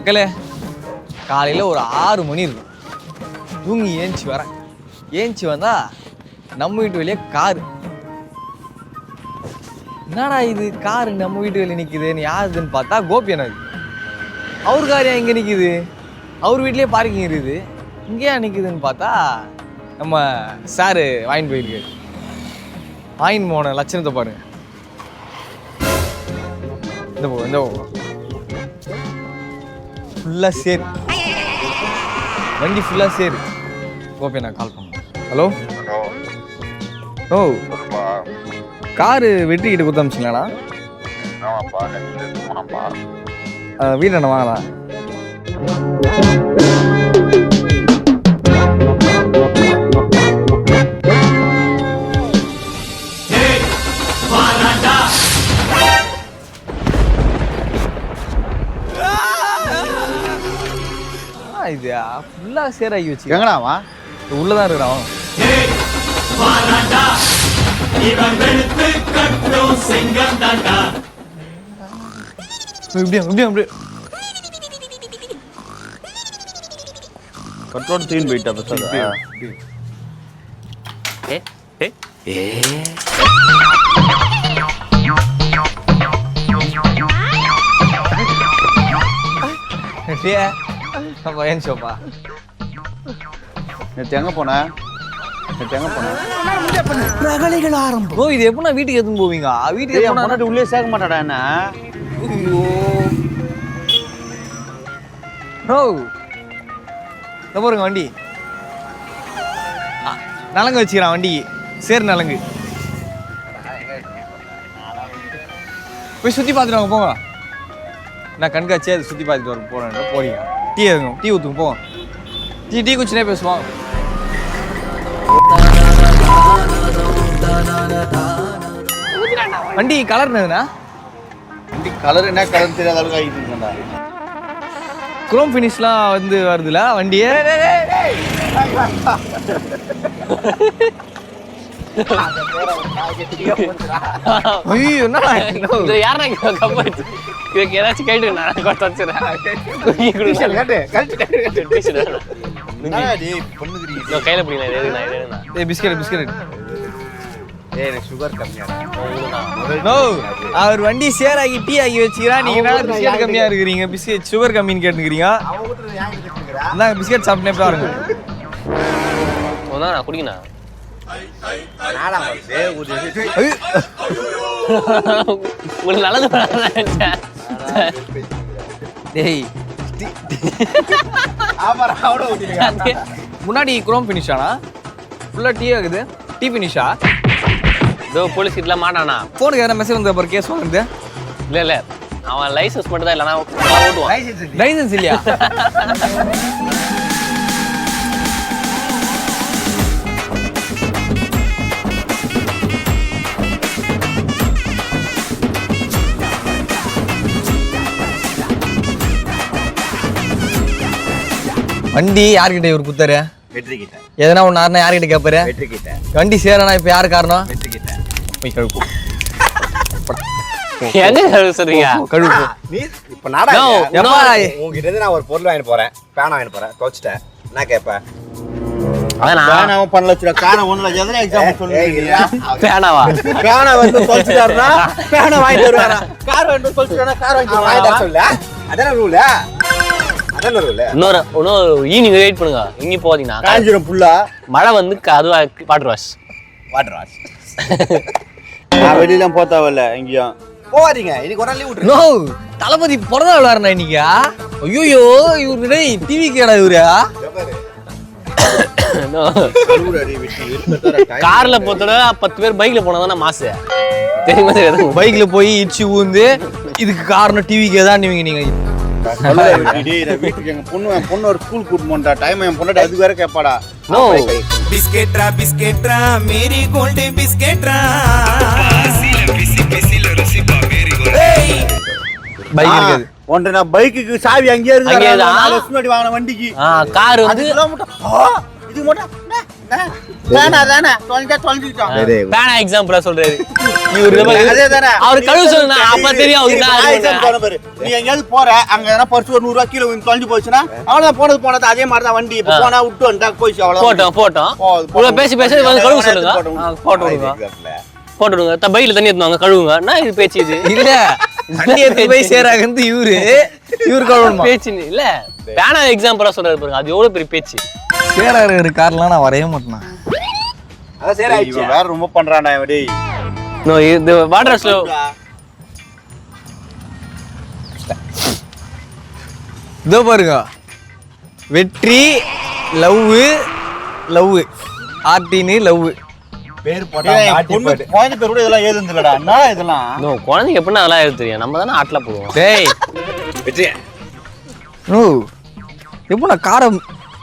மக்களே காலையில் ஒரு 6 மணி இருக்கும். தூங்கி வரேன். ஏஞ்சி வந்தா நம்ம வீட்டு வெளியே காரு. என்னடா இது காரு நம்ம வீட்டு வெளியே நிற்குதுன்னு யாருதுன்னு பார்த்தா கோபி எனக்கு. அவர் கார் ஏன் இங்கே நிற்குது? அவர் வீட்லேயே பார்க்கிங் இருக்குது, இங்கேயா நிற்குதுன்னு பார்த்தா நம்ம சாரு வாங்கிட்டு போயிருக்காரு. வாங்கின்னு போன லட்சணத்தை பாருங்க. இந்த ஃபுல்லாக சேரு, வண்டி ஃபுல்லாக சேரு. கோபி நான் கால் பண்ணேன். ஹலோ ஓ காரு வெற்றிக்கிட்ட கொடுத்து அமிச்சிங்களாண்ணா? வீட்டில் என்ன வாங்கலாம்? இது ஃபுல்லாக சேராகி வச்சு எங்கடாவா? உள்ளதான் இருக்கிறான். கட்டோட தீன் போயிட்டா பசங்க. ஏன் சோப்பா நேற்று எங்கே போனேன்? ஓ இது எப்படின்னா வீட்டுக்கு எடுத்துன்னு போவீங்க? வீட்டுக்கு முன்னாடி உள்ளே சேர்க்க மாட்டாடா என்ன? ஐயோ நோ பாருங்க வண்டி நலங்கு வச்சுக்கிறான். வண்டிக்கு சேர் நலங்கு. போய் சுற்றி பார்த்துட்டு வாங்க போங்க. நான் கண்காட்சியே அதை சுற்றி பார்த்துட்டு வர போகிறேன். போறீங்க டீ எடுங்க, டீ ஊற்றுங்க போங்க. டீ குச்சினே பேசுவான். வண்டி கலர் என்னதுண்ணா? வண்டி கலர் என்ன கலர் தெரியாத அளவுக்கு ஆகிட்டு. குரோம் ஃபினிஷ்லாம் வந்து வருதுல வண்டியே. ஐயோ என்னடா ஏதாச்சும் கேட்டு கையில பிடிக்கிறேன். பிஸ்கெட் சுகர் கம்மியா. அவர் வண்டி சேராகி டீ ஆகி வச்சுக்கிறா. நீங்க பிஸ்கெட் கம்மியா இருக்கிறீங்க, பிஸ்கெட் சுகர் கம்மின்னு கேட்டுக்கிறீங்க. பிஸ்கெட் சாப்பிட்டே பாருங்க. நான் குடிக்கணும். உங்களுக்கு நல்லது முன்னாடி குரோம் ஃபினிஷானா? ஃபுல்லா டீ ஆகுது. டீ ஃபினிஷா? இதோ போலீஸ் கிட்டலாம் மாட்டானா? போனுக்கு எதனா மெசேஜ் வந்த அப்புறம் கேஸ் வாங்குறது? இல்ல அவன் லைசன்ஸ் மட்டும் தான் இல்லைனா ஓட்டுவான். லைசன்ஸ் இல்லையா? வண்டி யார்கிட்ட இவர் குத்தாரு? வெற்றிக்கிட்ட. எதனா ஒன்று ஆறுனா யார்கிட்ட கேட்பாரு? வெற்றிக்கிட்ட. வண்டி சேரனா இப்போ யாரு காரணம்? வெற்றிக்கிட்ட. போய் கழுப்பு. எங்க சொல்றீங்க? கழுப்பு. நீ இப்போ நாடா உங்ககிட்ட இருந்து நான் ஒரு பொருள் வாங்கிட்டு போறேன், பேனா வாங்கிட்டு போறேன், துவச்சிட்டேன். என்ன கேட்பேன்? பேனாவும் பண்ணல, காரை ஒண்ணுல எதனா எக்ஸாம்பிள் சொல்லுங்க. பேனாவா? பேனா வந்து துவச்சிட்டாருன்னா பேனா வாங்கிட்டு வருவாரா? கார் வாங்கிட்டு துவச்சிட்டாருன்னா கார் வாங்கிட்டு சொல்ல. அதான ரூல். இன்னொரு ஈவினிங் வெயிட் பண்ணுங்க. இங்க போதீங்கன்னா காஞ்சிரும் புல்லா மழை வந்து அதுவா வாட்டர் வாஷ். நான் வெளியில போத்தாவல்ல எங்கேயும் போவாதீங்க. இன்னைக்கு ஒரு நாள் லீவ் விட்டுரு. நோ தளபதி பிறந்த நாள் வரணும் இன்னைக்கு. ஐயோ இவரு டிவி கேடா இவரு. கார்ல போத்தோட 10 பேர் பைக்ல போனதானே மாசு தெரியுமா? பைக்ல போய் இடிச்சு ஊந்து இதுக்கு காரணம் டிவி கேதான் நீங்க. வீட்டுக்கு எங்க பொண்ணு ஒரு ஸ்கூல் கூட்டு போண்டா டைம் என் பொண்ணு அது வேற கேட்பாடா. பிஸ்கெட்ரா மேரி கோல்டு பிஸ்கெட்ரா. பைக் இருக்குது. ஒன்று நான் பைக்குக்கு சாவி அங்கேயே இருக்கு. 4 வருஷம் முன்னாடி வாங்கின வண்டிக்கு கார் வந்து இது மட்டும் பேனா தானே தொலைஞ்சிட்டோம். பேனா எக்ஸாம்பிளா சொல்றாரு இவரு. அவர் கழுவு சொல்லுங்க அப்ப தெரியும் அவருக்கு. நீ எங்கேயாவது போற அங்க எதனா பர்ஸ் ஒரு 100 ரூபாய் கீழே தொலைஞ்சு போச்சுன்னா அவ்வளவுதான், போனது அதே மாதிரி தான். வண்டி இப்ப போனா விட்டு வந்தா போயிடுச்சு, அவ்வளவு போட்டோம். இவ்வளவு பேசி கழுவு சொல்லுங்க. போட்டுடுங்க. பையில தண்ணி எடுத்துவாங்க கழுவுங்க. நான் இது பேச்சு இது இல்ல தண்ணி எடுத்து போய் சேராகந்து இவரு கழுவணும் பேச்சு இல்ல. பேனா எக்ஸாம்பிளா சொல்றாரு பாருங்க, அது எவ்வளவு பெரிய பேச்சு. சேராக கார்லாம் நான் வரைய மாட்டேன். அதான் சரி ஆயிடுச்சு. வேற ரொம்ப பண்றான்டா இவன். டேய் நோ இது வாட்டர் ஸ்லோ. இதோ பாருங்க, வெற்றி லவ் ஆர்டினு லவ் பேர் போட்டா குழந்தை பேர் கூட இதெல்லாம் ஏதும் இல்லடா. என்ன இதெல்லாம்? நோ குழந்தைங்க எப்படின்னா அதெல்லாம் எழுத தெரியும். நம்ம தானே ஆட்ல போடுவோம். டேய் வெற்றி நோ எப்போ நான் காரை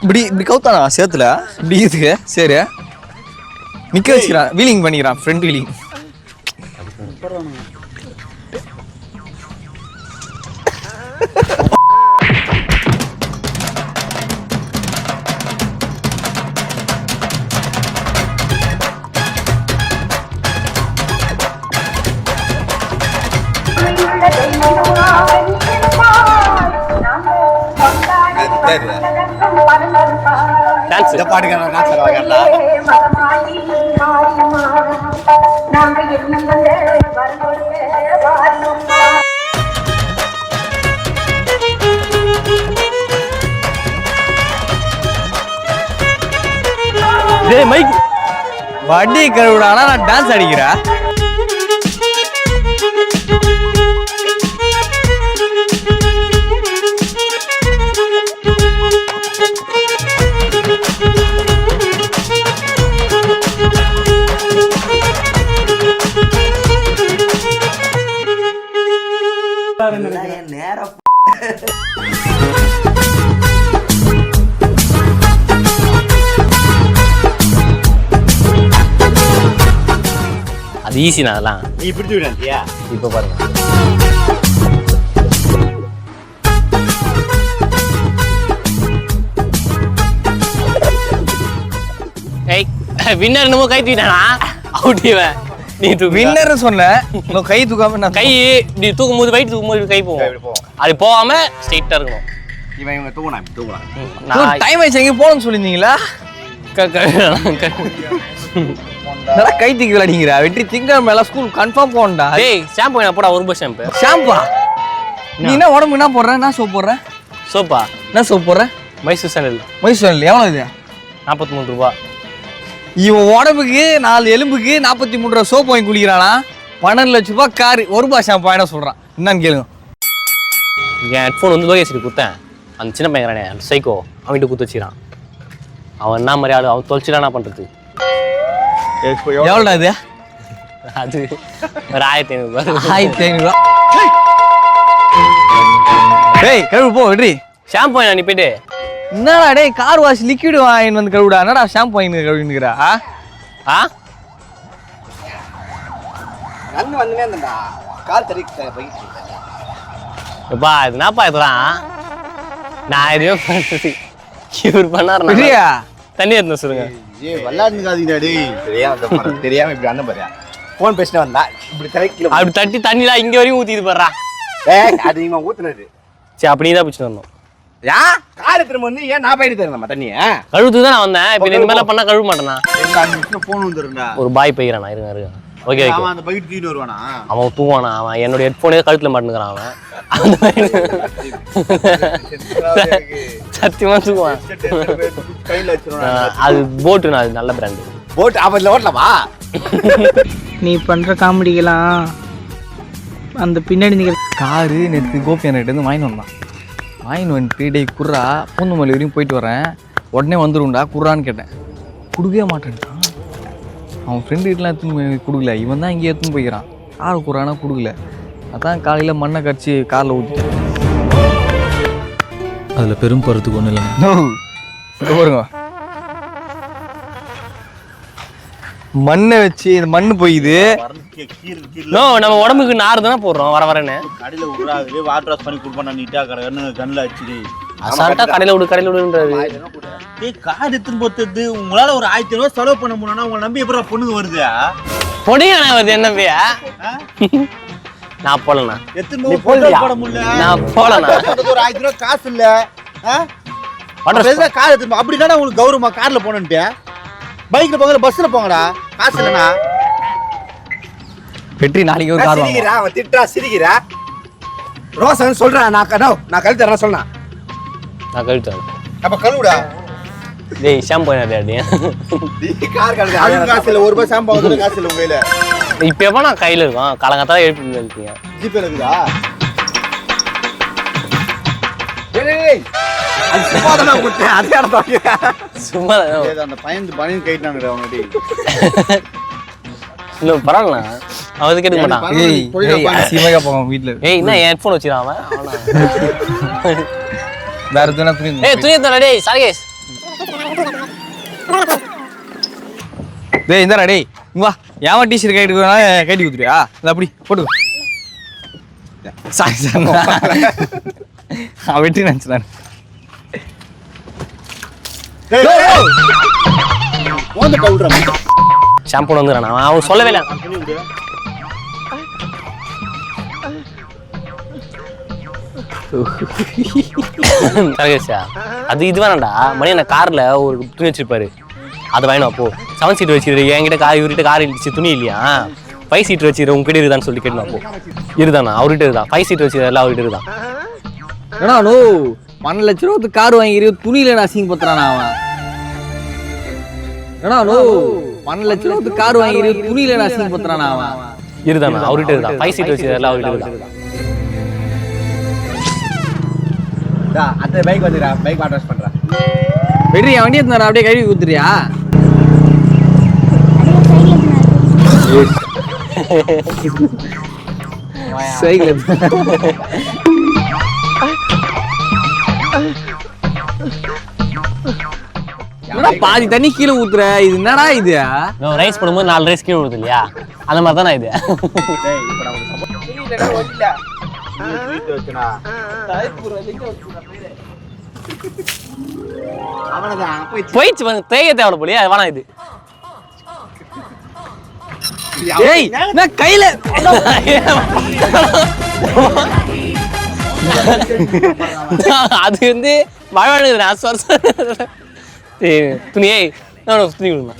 இப்படி கவுத்தானா சேத்துல இப்படி இதுக்கு சரி நிக்க வச்சுக்கிறான். வீலிங் பண்ணிக்கிறான், ஃப்ரண்ட் வீலிங். டான்ஸ் இந்த பாட்டுக்கான நான் சொல்லுவாங்கடா. டேய் மைக் வண்டி கழுவிடானா நான் டான்ஸ் அடிக்கிறேன். அது ஈஸி. நான் அதெல்லாம் நீ பிடிச்சு விடாண்டியா? இப்ப பாருங்க. ஏய் வின்னர் என்னமோ கை தூக்கிட்டானா? அவுட் இவன். நீ தூக்கு. வின்னர் சொன்ன கை தூக்காம நான் கை நீ தூக்கும் போது வெயிட் தூக்கும் போது கை போகும். அது போகாம ஸ்ட்ரைட்டா இருக்கணும். இவங்க தூங்கலாம். நான் டைம் ஆயிடுச்சு, எங்க போகணும்னு சொல்லியிருந்தீங்களா? கை தூக்கி விளையாடிங்கிறா. வெற்றி திங்கள் மேல ஸ்கூல் கன்ஃபார்ம் போகணும்டா. டேய் ஷாம்பு என்ன போடா? 1 ரூபாய் ஷாம்பு. ஷாம்பா? நீ என்ன உடம்பு என்ன போடுற? என்ன சோப் போடுற? சோப்பா? என்ன சோப் போடுற? மைசூர் சாண்டல். மைசூர் எவ்வளவு இது? 43 ரூபாய். இவன் உடம்புக்கு 4 எலும்புக்கு 43 ரூபா சோப் வாங்கி குடிக்கிறானா? 12 லட்ச ரூபாய் காரு 1 ரூபாய் ஷாம்பு வாங்கினா சொல்றான். என்னன்னு கேளுங்க. என் ஹெட்ஃபோன் வந்து லோகேஸ்வரி கொடுத்தேன். அந்த சின்ன பையன் அந்த சைக்கோ அவன்கிட்ட குத்து வச்சுக்கிறான். அவன் என்ன மாதிரி ஆளு? அவன் தொலைச்சிட்டா என்ன பண்றது? எவ்வளோடா இது? அது ஒரு 1500 ரூபாய். 1500 ரூபா. டேய் கழுவு போ வெற்றி. ஷாம்பு வாங்கி நீ போயிட்டு. என்னடா டேய் கார் வாஷ் லிக்விட் வாங்கி வந்து கழுவுடா. என்னடா ஷாம்பு வாங்கி கழுவினுக்கிறா? அண்ணன் வந்துனே இருந்தா கால் தரிக்க போயிட்டு. எப்பா இது என்னப்பா இதெல்லாம்? நான் எதையோ பண்ணுறது இவர் பண்ணாரு. வெற்றியா தண்ணி எடுத்து சொல்லுங்க. ஏய் விளையாடுங்காதீங்கடா டேய். தெரியாம இப்படி அண்ணன் பாரு. ஃபோன் பேசிட்டு வந்தா இப்படி தலைக்கில அப்படி தட்டி தண்ணிலாம் இங்க வரையும் ஊத்திட்டு போடுறா. ஏய் அது நீங்க ஊத்துனது. சரி அப்படி தான் பிடிச்சிட்டு வரணும். யா கார் திரும்ப வந்து ஏன் நான் போயிட்டு தரேன் தண்ணி? கழுவுக்கு தான் நான் வந்தேன். இப்போ இந்த மாதிரிலாம் பண்ணா கழுவ மாட்டேனா? எங்க 5 நிமிஷம் ஃபோன் வந்துருடா. ஒரு பாய் போயிறானா? இருங்க. Okay okay. அவன் அந்த பைட் தூக்கிட்டு வருவானா? அவன் தூவானா? அவன் என்னோட ஹெட்ஃபோனே கழுத்துல மாட்டுங்கிறான் அவன். சத்தியமா தூவான். கையில வச்சிருவானா? அது போட்டுண்ணா, அது நல்ல பிராண்டு. போட் அப்பல ஓட்டலாமா? நீ பண்ற காமெடிக்கெல்லாம் அந்த பின்னாடி நீங்க காரு நேற்று கோபியான்கிட்ட இருந்து வாங்கின்னு வந்துட்டு டேய் குர்ரா பூந்தமல்லி வரையும் போயிட்டு வரேன், உடனே வந்துடும்டா குர்ரான்னு கேட்டேன். கொடுக்கவே மாட்டேன்ட்டான். அவன் ஃப்ரெண்டு வீட்டிலாம் எடுத்துன்னு கொடுக்கல, இவன் தான் இங்கே எடுத்துன்னு போய்க்கிறான். கார் குர்ரானா கொடுக்கல. அதான் காலையில் மண்ணை கடிச்சு காரில் ஊற்றிட்டேன். அதில் பெரும் போகிறதுக்கு ஒன்றும் இல்லைங்க. பாருங்க மண்ணை வச்சு இந்த மண்ணு போயிது. நம்ம உடம்புக்கு நார் தானே போடுறோம் வர வரேன்னு. கடையில் விட்றாது வாட்டர் வாஷ் பண்ணி கொடுப்பா. நீட்டாக கடை கண்ணில் வச்சுடு. அசால்ட்டாக கடையில் விடுன்றாரு. ஏய் கார் எடுத்துன்னு போறது உங்களால ஒரு 1000 ரூபாய் செலவு பண்ண முடியும்னா உங்களை நம்பி எப்பறம் பொண்ணுங்க வருது பொடியா வருது என்ன பையா நான் போலண்ணா எடுத்துன்னு போட முடியல நான் போலண்ணா ஒரு 1000 ரூபாய் காசு இல்ல கார் எடுத்துன்னு அப்படின்னா உங்களுக்கு கௌரவமா கார்ல போனேன்ட்டு பைக்ல போங்கல பஸ்ல போங்கடா காசு இல்லனா வெற்றி நாளைக்கு ஒரு கார் வாங்க சிரிக்கிறா அவன் திட்டா சிரிக்கிறா ரோசன் சொல்றேன் நான் கழுத்து தரேன் சொல்றேன் நான் கழுத்து அப்ப கழுவுடா டேய் ஷாம்பு என்ன டேய் நீ கார் கழுவு அது காசு இல்ல 1 ரூபாய் ஷாம்பு வாங்குறது காசு இல்ல உங்க கையில இப்போ எப்போ நான் கையில இருக்கோம் காலங்கத்தா எழுப்பி இருக்கீங்க ஜிபே இருக்குதா டேய் அது சும்மா தான் கொடுத்தேன் அதே இடத்துல சும்மா அந்த பையன் பனியன் கைட்டானுடா அவனடி இன்னும் பரவாயில்ல அவன் கேட்க மாட்டான் ஏய் சீமையா போவோம் வீட்ல ஏய் என்ன ஹெட்ஃபோன் வச்சிரான் அவன் வேற எதுனா துணி ஏய் துணி தர டேய் சார்கேஸ் டேய் இந்தடா டேய் இங்க வா ஏமா டீ-ஷர்ட் கட்டி குடுத்துறியா அது அப்படி போடு சாரி சார் வெற்றி நினைச்சேன் டேய் ஓந்த கவுடற ஷாம்பு வந்துறான் அவன் சொல்லவே இல்ல சார்கேஸா அது இது வேணாம்டா மணி என்ன கார்ல ஒரு துணி வச்சிருப்பாரு அது வாங்கினா அப்போ 7 சீட் வச்சிரு என்கிட்ட கார் இவர்கிட்ட கார் இல்ல துணி இல்லையா 5 சீட் வச்சிரு உங்ககிட்ட இருக்குதான்னு சொல்லி கேட்டேன் அப்போ இருதானா அவர்கிட்ட இருந்தா 5 சீட் வச்சிரு எல்லாம் அவர்கிட்ட இருந்தான் ஏடா நோ 1 லட்சம் ரூபாய்க்கு கார் வாங்கி துணியில அசிங்க பத்துறானா அவன் ஏடா நோ 1 லட்சம் ரூபாய்க்கு கார் வாங்கி துணியில அசிங்க பத்துறானா அவன் இருதானா அவர்கிட்ட இருந்தா 5 சீட் வச்சிரு எல்லாம் அவர்கிட்ட இருந்தான் டா அந்த பைக் வந்துடா பைக் அட்ரஸ் பண்றா வெற்றி வண்டி எடுத்துறா அப்படியே கழுவி குடுத்துறியா சைக்கிள் என்னடா பாதி தண்ணி கீழே ஊத்துற இது என்னடா இது ரைஸ் போடும்போது 4 ரைஸ் கீழே விடுது இல்லையா அந்த மாதிரி தானே இது டேய் இப்போ நான் சப்போர்ட் வீட்டு வச்சனா அவனதான் போயிடுச்சு வந்து தேய தேவை போலியா அது வேணாம் இது ஏய் நான் கையில அது வந்து மழை துணியே துணி கொடுங்க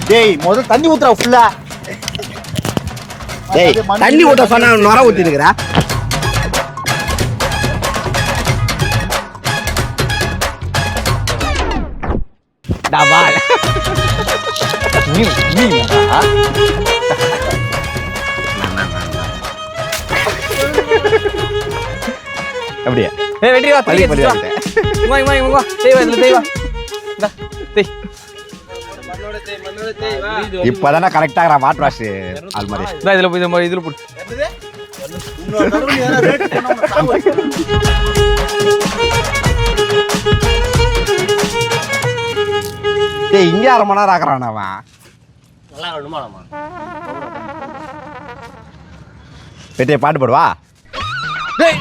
டேய் முதல்ல தண்ணி ஊத்துறா ஃபுல்லா டேய் தண்ணி ஊத்த சொன்னா நொர ஊத்தி இருக்கறா டபா நீ அப்படியே ஏய் வெற்றி வா பள்ளி வா வா தேய் வா இதுல தேய் வா டா தேய் இப்பதானே கரெக்ட்டா இருக்கற வாட்டர் வாஷ் ஆல் மாதிரி டா இதுல போய் இதுல போடு இன்னொரு தடவை நீ ஏதாவது ரேட் பண்ணா டேய் இங்க 1/2 மணி நேரம் ஆக்குறான் அவன் நல்லா ரெண்டுமாடமா பெட்டிய பாட்டு போடுவா டேய்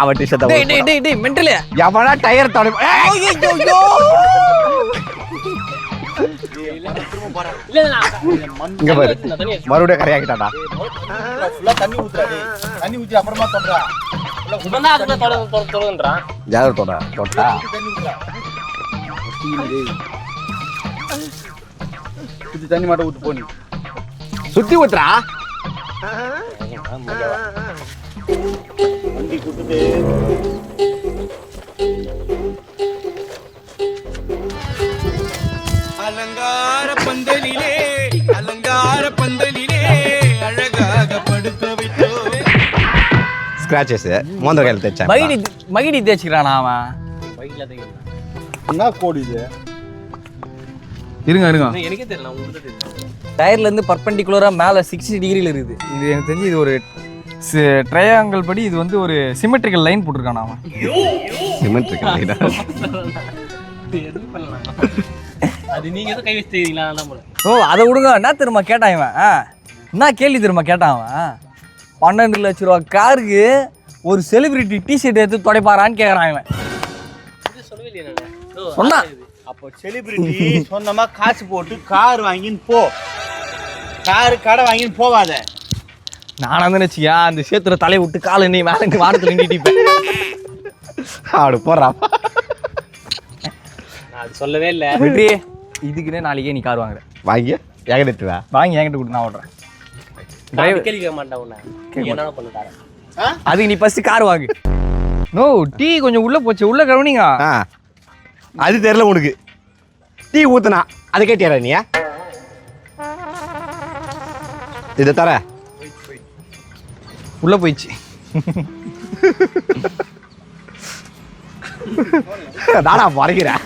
அவன் டி-ஷர்ட் டேய் மென்டல் எவனா டயர் தட ஐயோ இங்க பாரு மறுபடியும் கரையாக்கிட்டாடா ஃபுல்லா தண்ணி ஊத்துறா டேய் தண்ணி ஊத்தி அப்புறமா தொடுறா இவன் அதுல தொடங்கன்றான் ஜாகிரதோட தொட்டா தண்ணி ஊத்துறா சுத்தி தண்ணி மட்டும் ஊத்து போனி சுத்தி ஊத்துறா வண்டி குடுத்து அலங்கார பந்தலிலே அழகாக படுக்க வைத்தோ ஸ்கிராச்சஸ் மோந்தர கையில தேச்சா மகிடி தேய்ச்சிக்கிறானா அவன் என்ன கோடி இது இருங்க எனக்கே தெரியல உங்களுக்கு தெரியல டயர்ல இருந்து பர்பெண்டிகுலரா மேல 60 டிகிரில இருக்குது இது எனக்கு தெரிஞ்சு இது ஒரு ட்ரையாங்கிள் படி இது வந்து ஒரு சிமெட்ரிக்கல் லைன் போட்டிருக்கானா அவன் சிமெட்ரிக்கல் லைனா அது நீங்க எதை கை வச்சிட்டீங்களா ஓ அதை விடுங்க என்ன தெரியுமா கேட்டான் இவன் என்ன கேள்வி தெரியுமா கேட்டான் அவன் 12 லட்ச ரூபா காருக்கு ஒரு செலிபிரிட்டி டிஷர்ட் எடுத்து துடைப்பாரான்னு கேட்குறான் இவன். சொன்னா அப்போ செலிபிரிட்டி சொந்தமா காசு போட்டு கார் வாங்கின்னு போ, காரு கடை வாங்கின்னு போவாத. நானா தான் வச்சியா அந்த சேத்துல தலையை விட்டு காலை நீ மேலே வாரத்தில் நின்றுட்டிப்பேன். அப்படி போடுறா. நான் அது சொல்லவே இல்லை. வெற்றி இதுக்குன்னே நாளைக்கே நீ கார் வாங்குற. வாங்கி எங்கடா வாங்கி என்கிட்ட கொடுத்து நான் ஓடுறேன். டிரைவர் கேள்வி கேட்க மாட்டேன் உன்னை. என்ன பண்ணுறாரு அதுக்கு நீ ஃபர்ஸ்ட் கார் வாங்கு. நோ டீ கொஞ்சம் உள்ள போச்சு, உள்ள கவனிங்க. அது தெரியல உனக்கு. டீ ஊத்துனா அதை கேட்டியாரா நீ? இதை தர உள்ள போயிடுச்சு. நானா மறைக்கிறேன்.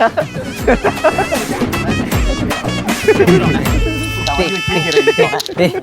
டேய்